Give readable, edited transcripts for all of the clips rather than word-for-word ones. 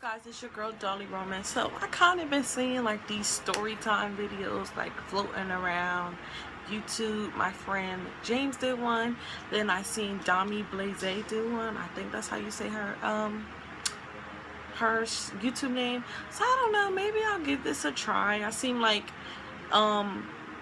Guys, it's your girl Dolly Romance. So I kind of been seeing like these story time videos like floating around YouTube. My friend James did one, then I seen Dami Blaze do one. I think that's how you say her YouTube name. So I don't know, maybe I'll give this a try. I seem like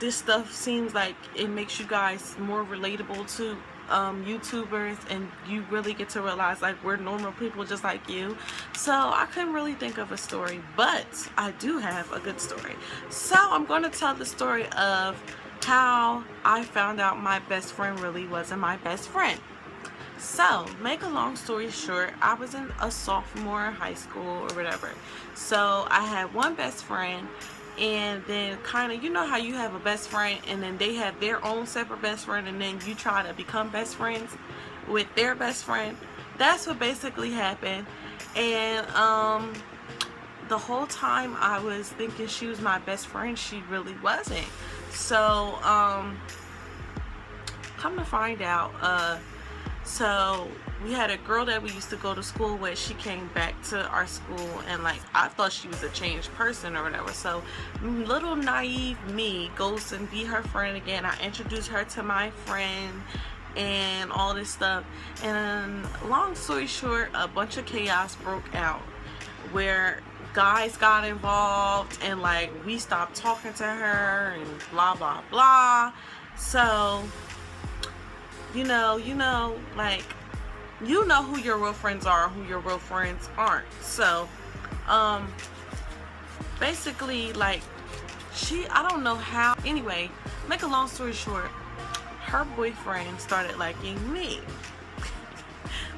this stuff seems like it makes you guys more relatable to YouTubers, and you really get to realize like we're normal people just like you. So I couldn't really think of a story, but I do have a good story. So I'm going to tell the story of how I found out my best friend really wasn't my best friend. So, make a long story short, I was in a sophomore in high school or whatever. So, I had one best friend, and then kind of, you know how you have a best friend and then they have their own separate best friend, and then you try to become best friends with their best friend. That's what basically happened. And the whole time I was thinking she was my best friend, she really wasn't. So, come to find out, so we had a girl that we used to go to school with. She came back to our school, and like I thought she was a changed person or whatever. So little naive me goes and be her friend again. I introduced her to my friend and all this stuff. And long story short, a bunch of chaos broke out where guys got involved, and like we stopped talking to her and blah blah blah. So like, you know who your real friends are and who your real friends aren't. So, basically, like, I don't know how. Anyway, make a long story short, her boyfriend started liking me,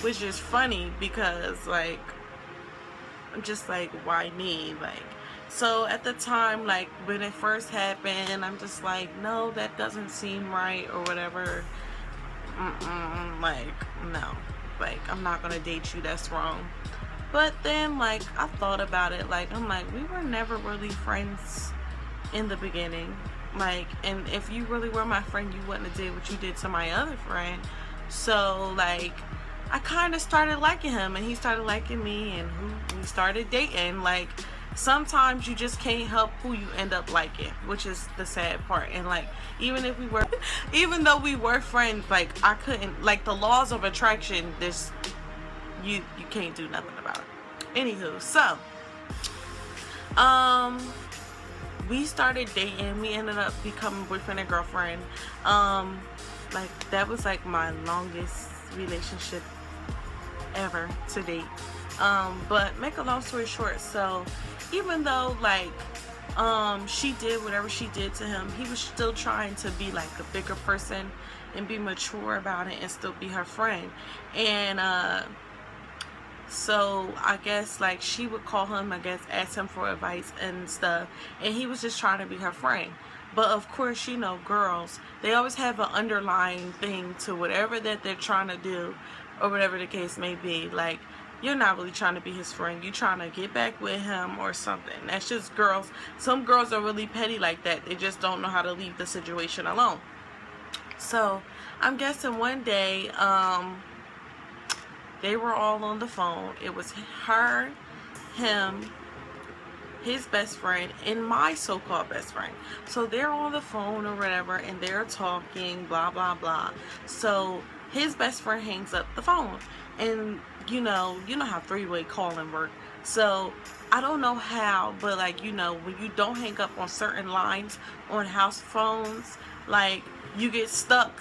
which is funny because, like, I'm just like, why me? Like, so at the time, like, when it first happened, I'm just like, no, that doesn't seem right or whatever. Like, no, like, I'm not gonna date you, that's wrong. But then, like, I thought about it, like, I'm like, we were never really friends in the beginning, like, and if you really were my friend, you wouldn't have did what you did to my other friend. So, like, I kind of started liking him, and he started liking me, and we started dating. Like, sometimes you just can't help who you end up liking, which is the sad part. And like, even though we were friends, like, I couldn't, like, the laws of attraction, you can't do nothing about it. Anywho, so we started dating. We ended up becoming boyfriend and girlfriend. Like, that was like my longest relationship ever to date. But make a long story short, so even though like she did whatever she did to him, he was still trying to be like a bigger person and be mature about it and still be her friend. And so I guess like she would call him, I guess, ask him for advice and stuff, and he was just trying to be her friend. But of course, you know, girls, they always have an underlying thing to whatever that they're trying to do, or whatever the case may be. Like, you're not really trying to be his friend. You're trying to get back with him or something. That's just girls. Some girls are really petty like that. They just don't know how to leave the situation alone. So, I'm guessing one day, they were all on the phone. It was her, him, his best friend, and my so-called best friend. So, they're on the phone or whatever, and they're talking, blah, blah, blah. So, his best friend hangs up the phone. And you know how three-way calling work. So I don't know how, but like, you know, when you don't hang up on certain lines on house phones, like, you get stuck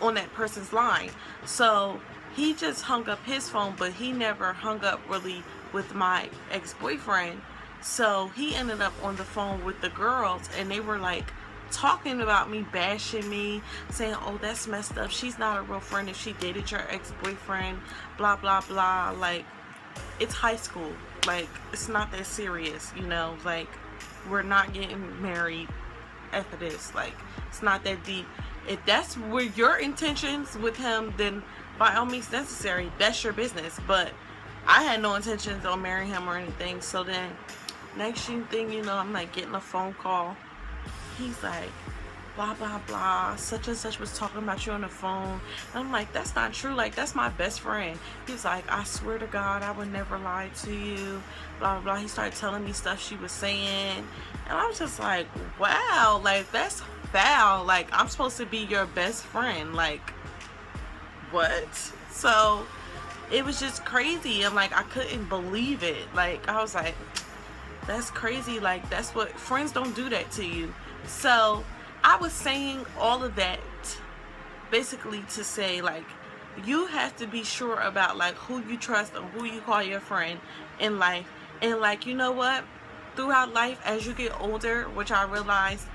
on that person's line. So he just hung up his phone, but he never hung up really with my ex-boyfriend. So he ended up on the phone with the girls, and they were like talking about me, bashing me, saying, oh, that's messed up, she's not a real friend if she dated your ex-boyfriend, blah blah blah. Like, it's high school, like, it's not that serious, you know, like, we're not getting married after this, like, it's not that deep. If that's where your intentions with him, then by all means necessary, that's your business. But I had no intentions on marrying him or anything. So then next thing you know, I'm like getting a phone call. He's like, blah blah blah, such and such was talking about you on the phone. And I'm like, that's not true, like that's my best friend. He's like, I swear to God I would never lie to you, blah blah blah. He started telling me stuff she was saying, and I was just like, wow, like that's foul. Like, I'm supposed to be your best friend, like what? So it was just crazy. I'm like, I couldn't believe it. Like, I was like, that's crazy. Like, that's what friends don't do that to you. So I was saying all of that basically to say, like, you have to be sure about like who you trust and who you call your friend in life. And like, you know what, throughout life, as you get older, which I realized,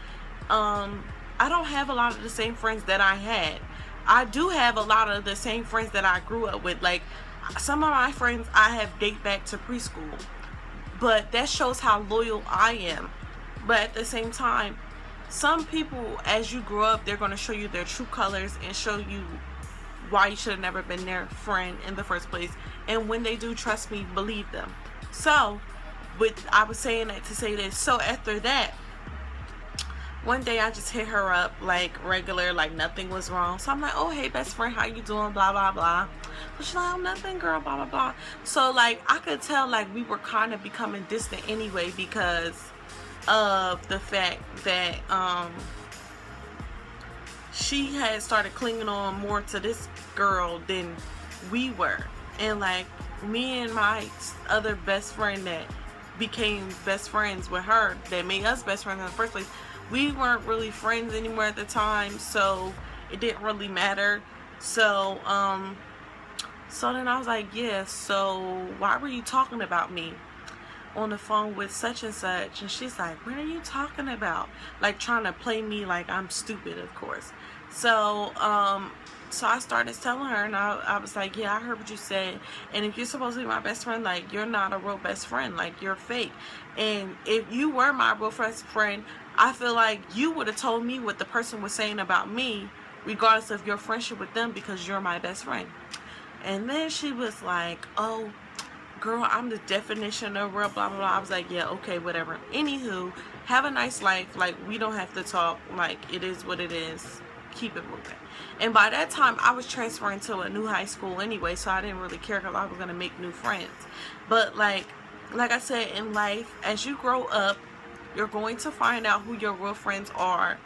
I don't have a lot of the same friends that I had. I do have a lot of the same friends that I grew up with. Like, some of my friends I have date back to preschool, but that shows how loyal I am. But at the same time, some people, as you grow up, they're going to show you their true colors and show you why you should have never been their friend in the first place. And when they do, trust me, believe them. So I was saying that to say this. So after that, one day I just hit her up like regular, like nothing was wrong. So I'm like, oh, hey, best friend, how you doing? Blah, blah, blah. So she's like, oh, nothing, girl, blah, blah, blah. So like, I could tell like we were kind of becoming distant anyway because of the fact that she had started clinging on more to this girl than we were. And like, me and my other best friend that became best friends with her, that made us best friends in the first place, we weren't really friends anymore at the time, so it didn't really matter. So then I was like, yeah, so why were you talking about me on the phone with such and such? And she's like, what are you talking about? Like, trying to play me like I'm stupid, of course. So I started telling her, and I was like, yeah, I heard what you said, and if you're supposed to be my best friend, like, you're not a real best friend, like, you're fake. And if you were my real best friend, I feel like you would have told me what the person was saying about me, regardless of your friendship with them, because you're my best friend. And then she was like, oh, girl, I'm the definition of real, blah, blah, blah. I was like, yeah, okay, whatever. Anywho, have a nice life. Like, we don't have to talk. Like, it is what it is. Keep it moving. And by that time, I was transferring to a new high school anyway, so I didn't really care because I was going to make new friends. But like I said, in life, as you grow up, you're going to find out who your real friends are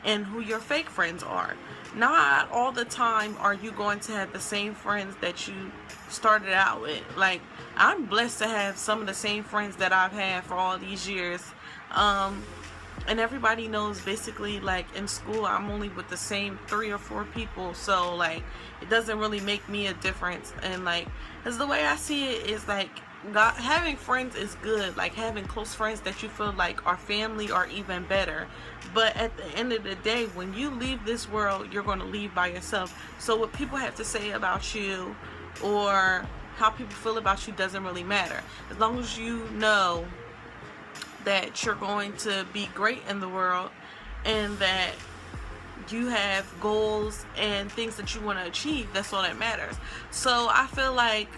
and who your fake friends are. Not all the time are you going to have the same friends that you started out with. Like, I'm blessed to have some of the same friends that I've had for all these years. And everybody knows basically, like, in school, I'm only with the same 3 or 4 people. So, like, it doesn't really make me a difference. And, like, because the way I see it is, like, having friends is good. Like, having close friends that you feel like are family are even better. But at the end of the day, when you leave this world, you're going to leave by yourself. So what people have to say about you or how people feel about you doesn't really matter. As long as you know that you're going to be great in the world and that you have goals and things that you want to achieve, that's all that matters. So I feel like,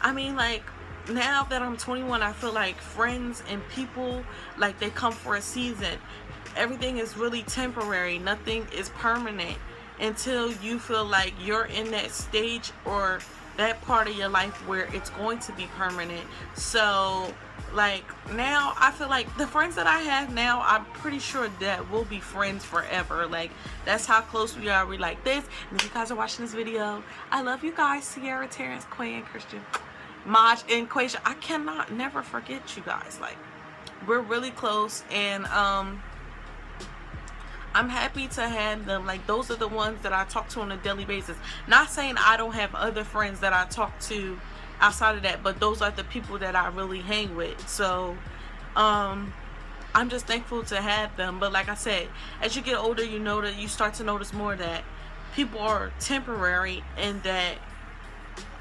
I mean, like, now that I'm 21, I feel like friends and people, like, they come for a season. Everything is really temporary. Nothing is permanent until you feel like you're in that stage or that part of your life where it's going to be permanent. So, like, now I feel like the friends that I have now, I'm pretty sure that we'll be friends forever. Like, that's how close we are. We like this. And if you guys are watching this video, I love you guys. Sierra, Terrence, Quay, and Christian, Maj, and Quasia. I cannot never forget you guys. Like, we're really close, and I'm happy to have them. Like, those are the ones that I talk to on a daily basis. Not saying I don't have other friends that I talk to outside of that, but those are the people that I really hang with. So I'm just thankful to have them. But like I said, as you get older, you know that you start to notice more that people are temporary and that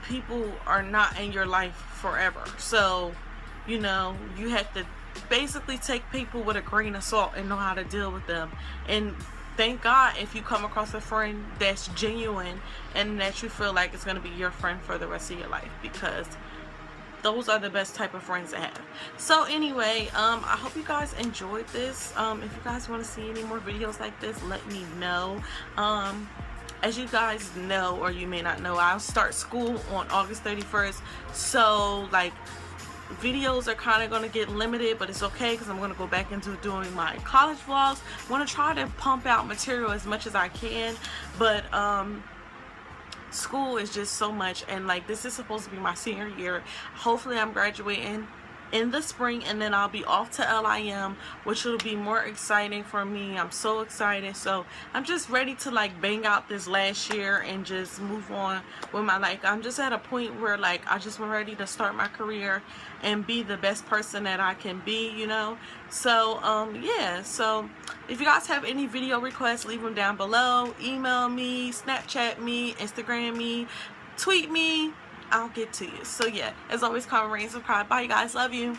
people are not in your life forever. So, you know, you have to basically take people with a grain of salt and know how to deal with them. And thank God if you come across a friend that's genuine and that you feel like it's going to be your friend for the rest of your life, because those are the best type of friends to have. So anyway, I hope you guys enjoyed this. If you guys want to see any more videos like this, let me know. As you guys know, or you may not know, I'll start school on August 31st. So like, videos are kind of going to get limited, but it's okay because I'm going to go back into doing my college vlogs. I want to try to pump out material as much as I can, but school is just so much, and like, this is supposed to be my senior year. Hopefully I'm graduating in the spring, and then I'll be off to LIM, which will be more exciting for me. I'm so excited. So I'm just ready to like bang out this last year and just move on with my life. I'm just at a point where like, I just am ready to start my career and be the best person that I can be, you know. So yeah, so if you guys have any video requests, leave them down below. Email me, Snapchat me, Instagram me, tweet me, I'll get to you. So yeah, as always, comment, rate, and subscribe. Bye, you guys. Love you.